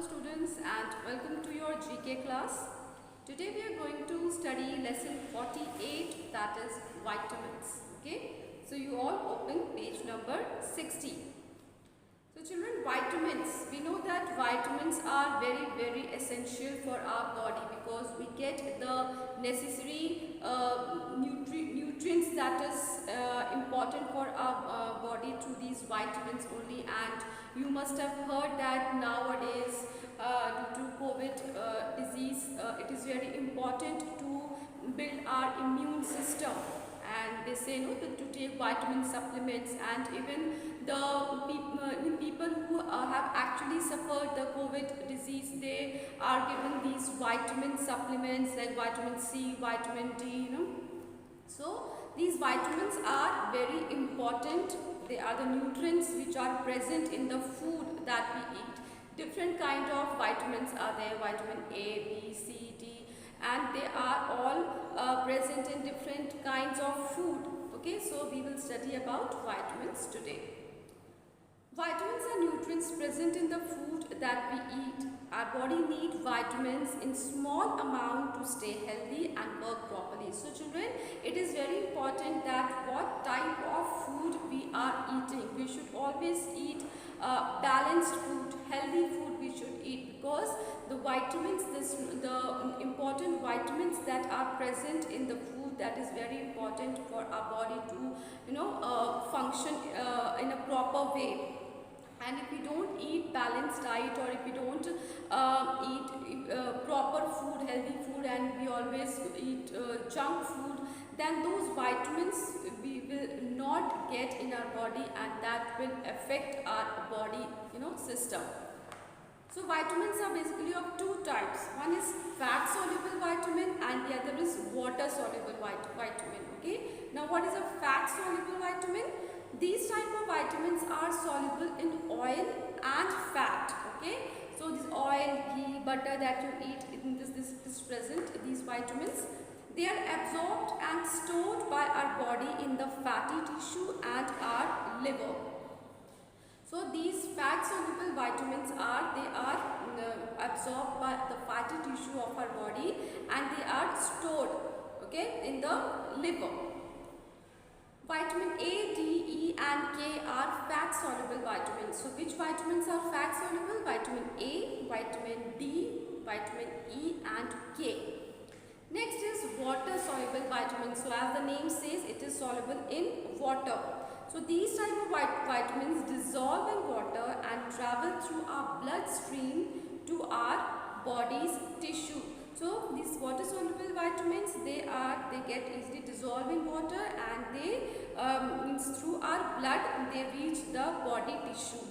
students, and welcome to your GK class. Today we are going to study lesson 48, that is vitamins. Okay, so you all open page number 60. So children, vitamins, we know that vitamins are very essential for our body because we get the necessary nutrients that is important for our body through these vitamins only. And you must have heard that nowadays due to COVID disease, it is very important to build our immune system. And they say no, to take vitamin supplements, and even the people who have actually suffered the COVID disease, they are given these vitamin supplements like vitamin C, vitamin D, So these vitamins are very important. They are the nutrients which are present in the food that we eat. Different kind of vitamins are there, vitamin A, B, C, D, and they are all present in different kinds of food. Okay, so we will study about vitamins today. Vitamins are nutrients present in the food that we eat. Our body needs vitamins in small amount to stay healthy and work properly. So children, it is very important that what type of food we are eating. We should always eat balanced food, healthy food we should eat, because the vitamins, the important vitamins that are present in the food, that is very important for our body to function in a proper way. And if we don't eat balanced diet, or if we don't eat proper food, healthy food, and we always eat junk food, then those vitamins we will not get in our body, and that will affect our body system. So vitamins are basically of two types. One is fat soluble vitamin and the other is water soluble vitamin. Okay. Now what is a fat soluble vitamin? These type of vitamins are soluble in oil and fat. Okay. So this oil, ghee, butter that you eat, in this is present, these vitamins. They are absorbed and stored by our body in the fatty tissue and our liver. So these fat soluble vitamins are absorbed by the fatty tissue of our body, and they are stored, okay, in the liver. Vitamin A, D, E and K are fat soluble vitamins. So which vitamins are fat soluble? Vitamin A, vitamin D, vitamin E and K. Next is water soluble vitamins. So as the name says, it is soluble in water. So these type of vitamins dissolve in water and travel through our bloodstream to our body's tissue. So these water soluble vitamins, they get easily dissolved in water, and they through our blood they reach the body tissue.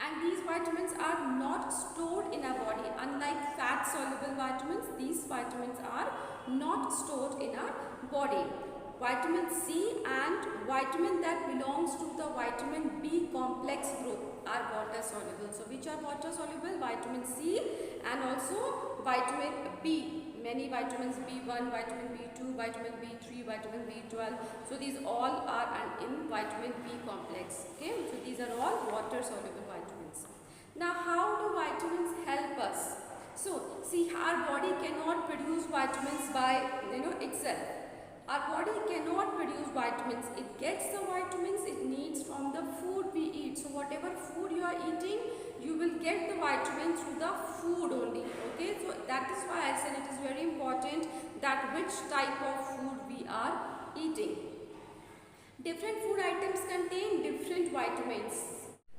And these vitamins are not stored in our body. Unlike fat soluble vitamins, these vitamins are not stored in our body. Vitamin C and vitamin that belongs to the vitamin B complex group are water soluble. So which are water soluble? Vitamin C and also vitamin B. Many vitamins, B1, vitamin B2, vitamin B3, vitamin B12. So these all are in vitamin B complex. Okay, so these are all water soluble vitamins. Now how do vitamins help us? So see, our body cannot produce vitamins by itself. Our body cannot produce vitamins. It gets the vitamins it needs from the food we eat. So whatever food you are eating, you will get the vitamins through the food only. Okay, so that is why I said it is very important that which type of food we are eating. Different food items contain different vitamins.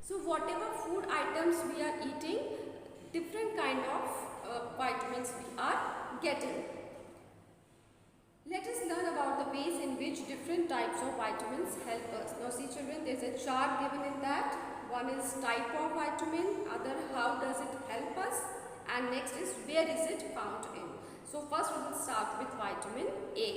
So whatever food items we are eating, different kind of vitamins we are getting. Let us learn about the ways in which different types of vitamins help us. Now see children, there is a chart given in that. One is type of vitamin, other how does it help us, and next is where is it found in. So first we will start with vitamin A.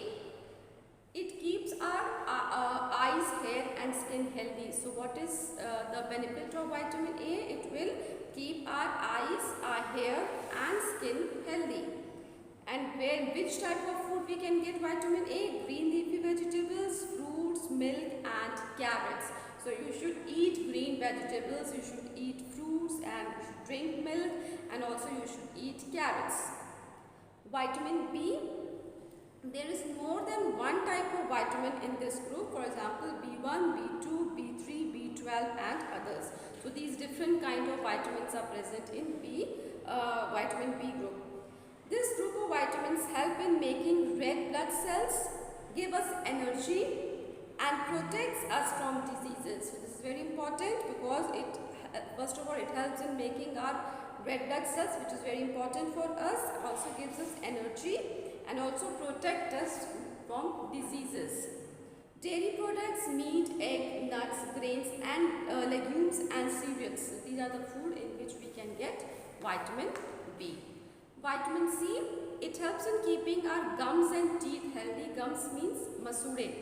It keeps our eyes, hair and skin healthy. So what is the benefit of vitamin A? It will keep our eyes, our hair and skin healthy. And which type of food we can get vitamin A? Green leafy vegetables, fruits, milk and carrots. So you should eat green vegetables, you should eat fruits, fruits and you should drink milk, and also you should eat carrots. Vitamin B, there is more than one type of vitamin in this group. For example, B1, B2, B3, B12 and others. So these different kind of vitamins are present in vitamin B group. This group of vitamins help in making red blood cells, give us energy and protects us from diseases. So this is very important because first of all it helps in making our red blood cells, which is very important for us, also gives us energy and also protect us from diseases. Dairy products, meat, egg, nuts, grains and legumes and cereals. So these are the food in which we can get vitamin B. Vitamin C, it helps in keeping our gums and teeth healthy. Gums means masure.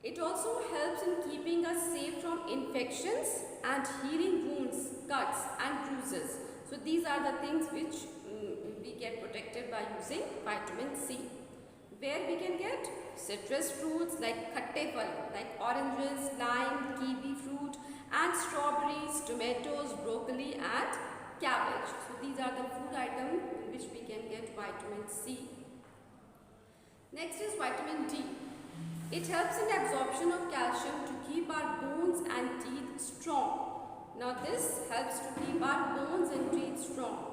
It also helps in keeping us safe from infections and healing wounds, cuts and bruises. So these are the things which we get protected by using vitamin C. Where we can get citrus fruits like khatte phal, like oranges, lime, kiwi fruit and strawberries, tomatoes, broccoli and cabbage. So these are the food items in which we can get vitamin C. Next is vitamin D. It helps in absorption of calcium to keep our bones and teeth strong. Now this helps to keep our bones and teeth strong.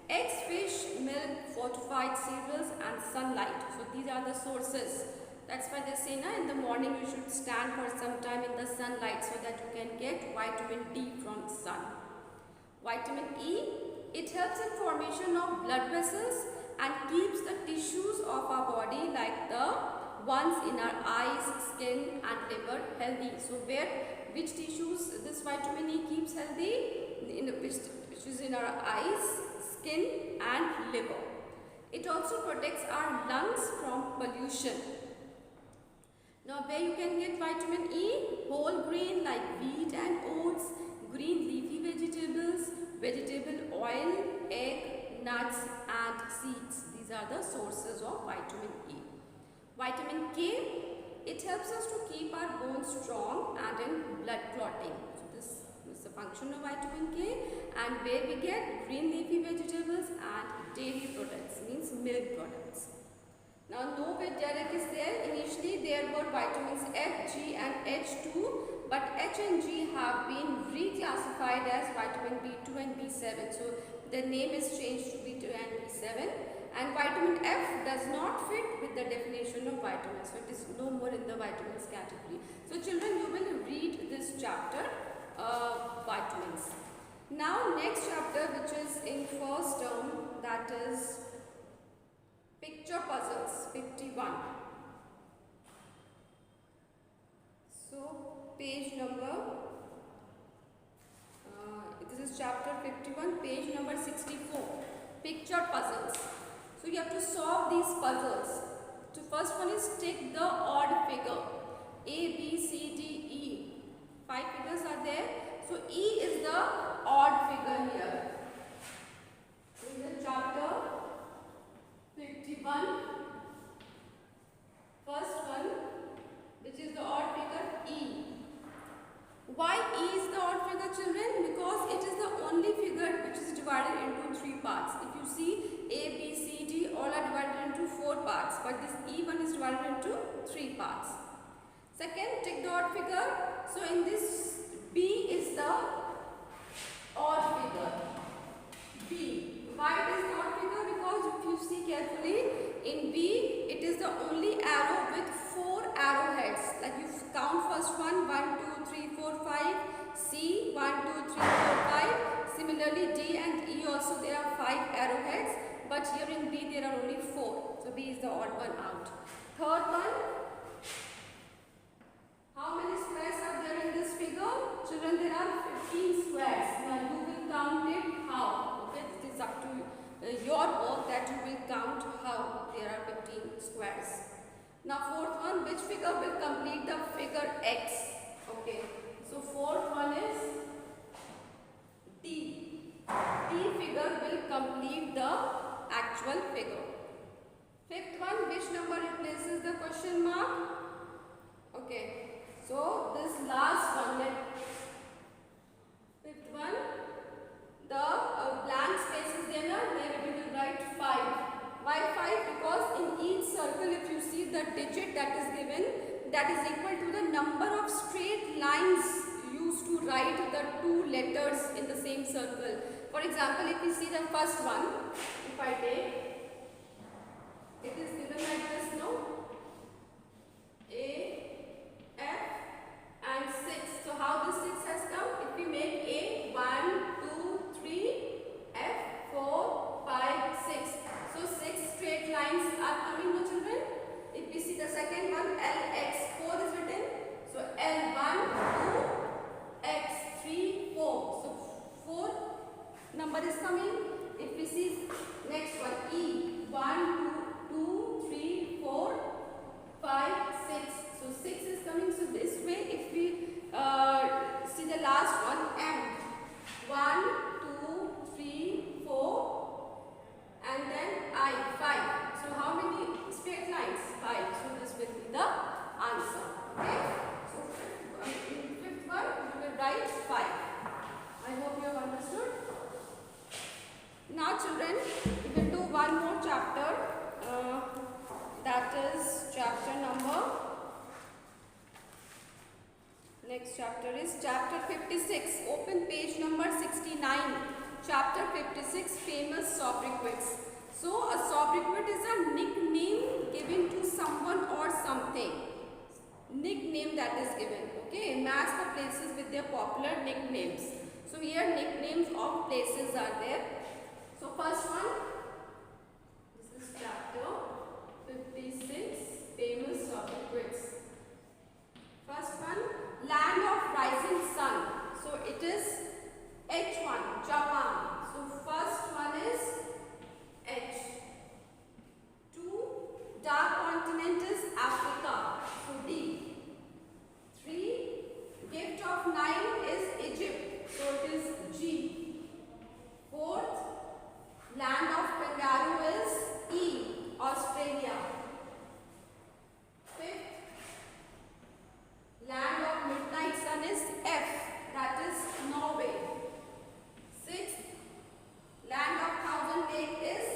Eggs, fish, milk, fortified cereals and sunlight. So these are the sources. That's why they say in the morning you should stand for some time in the sunlight so that you can get vitamin D from sun. Vitamin E, it helps in formation of blood vessels and keeps the tissues of our body like the ones in our eyes, skin and liver healthy. So which tissues this vitamin E keeps healthy? Which is in our eyes, skin and liver. It also protects our lungs from pollution. Now where you can get vitamin E? Whole grain like wheat and oats, green leafy vegetables, vegetable oil, egg, nuts and seeds. These are the sources of vitamin E. Vitamin K, it helps us to keep our bones strong and in blood clotting. So this is the function of vitamin K, and where we get green leafy vegetables and dairy products, means milk products. Now no Vidyarek is there. Initially there were vitamins F, G and H2, but H and G have been reclassified as vitamin B2 and B7. So the name is changed to B2 and B7. And vitamin F does not fit with the definition of vitamins. So it is no more in the vitamins category. So children, you will read this chapter, vitamins. Now next chapter, which is in first term, that is picture puzzles, 51. So page number, this is chapter 51, page number 64, picture puzzles. So you have to solve these puzzles. So first one is take the odd figure. A, B, C, D, E. 5 figures are there. So E is the odd figure here. So in the chapter 51, first one, which is the odd figure E. Why E is the odd figure, children? Because it is the only figure which is divided into 3 parts. If you see A, B, C, D, all are divided into 4 parts, but this E1 is divided into 3 parts. Second, take the odd figure. So in this, B is the odd figure. B. Why it is the odd figure? Because if you see carefully, in B, it is the only arrow with 4 arrowheads. Like you count first one, 1, 2, 3, 4, 5. C, 1, 2, 3, 4, 5. Similarly, D and E also there are 5 arrowheads. But here in B there are only 4. So B is the odd one out. Third one. How many squares are there in this figure? Children, there are 15 squares. Now you will count it how? Okay, it is up to your work that you will count how there are 15 squares. Now fourth one, which figure will complete the figure X? Okay, so fourth one is D. D figure will complete the actual figure. Fifth one, which number replaces the question mark? Okay, so this last one, fifth one, the blank space is there now, there we will write 5. Why 5? Because in each circle if you see the digit that is given, that is equal to the number of straight lines used to write the two letters in the same circle. For example, if you see the first one, if I take, it is given like this now, A, F and 6. So how this 6 has come? If we make A, 1, 2, 3, F, 4, 5, 6. So 6 straight lines are coming, no children? If we see the second one, L, X, 4 is written. So L, 1, 2, X, 3, 4. So 4 number is coming. If we see next one, E, 1, 2, 3, 4, 5, 6. So 6 is coming. So this way, if we see the last one, M, 1, 2, 3, 4, and then I, 5. So how many straight lines? 5. So this will be the answer. Okay. So in fifth one, we will write 5. I hope you have understood. Now children, we will do one more chapter. That is chapter number. Next chapter is chapter 56. Open page number 69. Chapter 56, famous sobriquets. So a sobriquet is a nickname given to someone or something. Nickname that is given. Okay, match the places with their popular nicknames. So here nicknames of places are there. So first one, this is chapter 56, famous sobriquets. First one, land of rising sun. So it is H1, Japan. So first one is H. 2, dark continent is Africa. So D. 3, gift of Nile is Egypt. So it is G. 4th, land of kangaroo is E, Australia. 5th, land of midnight sun is F, that is Norway. 6th, land of thousand lake is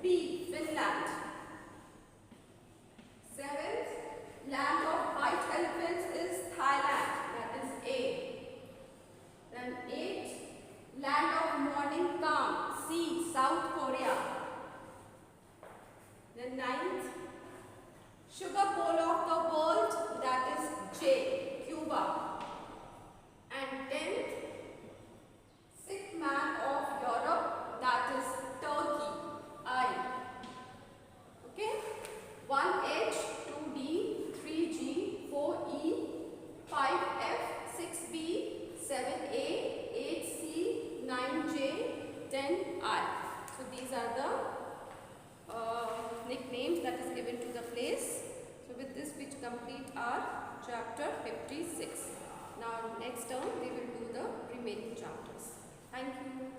B, Finland. 7th, land of white elephants is Thailand, that is A. Then 8th, land of morning calm, C, South Korea. Then 9th, sugar bowl of the world, that is J, Cuba. And 10th, sick man of Europe, that is Turkey, I. Okay? 1H, 2D, 3G, 4E, 5F, 6B, 7A, 8C, 9J, 10I. So these are the nicknames that is given to the place. So with this we complete our chapter 56. Now next term we will do the remaining chapters. Thank you.